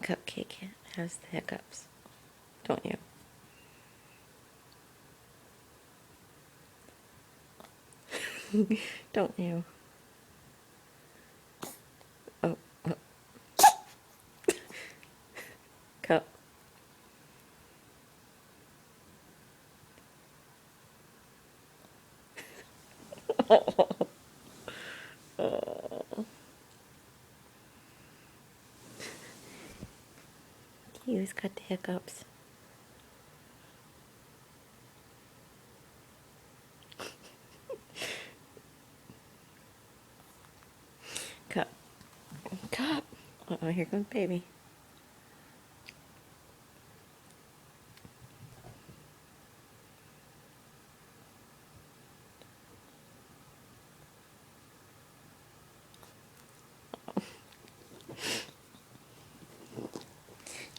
Cupcake has the hiccups, don't you? Don't you? Oh, oh. Cup. He's got the hiccups. Cup. Cup. Uh-oh, here comes baby.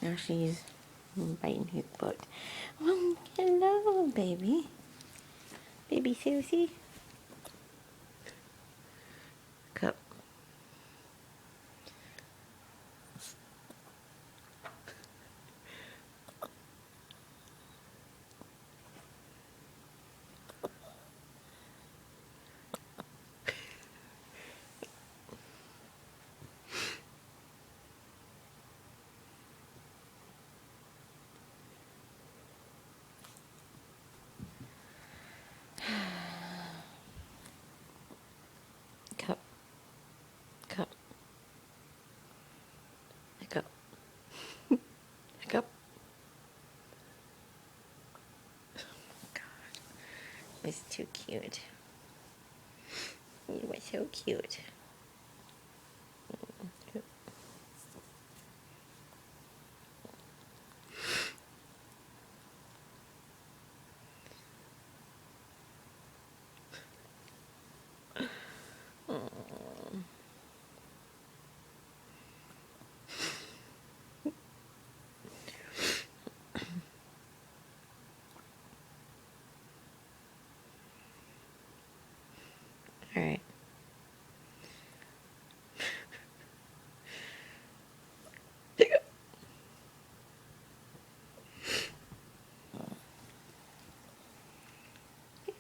Now she's biting his butt. Hello, baby. Baby Susie. Cup. Cup. Cup. Hiccup. Hiccup. God, it was too cute. You were so cute. All right.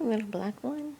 A little black one.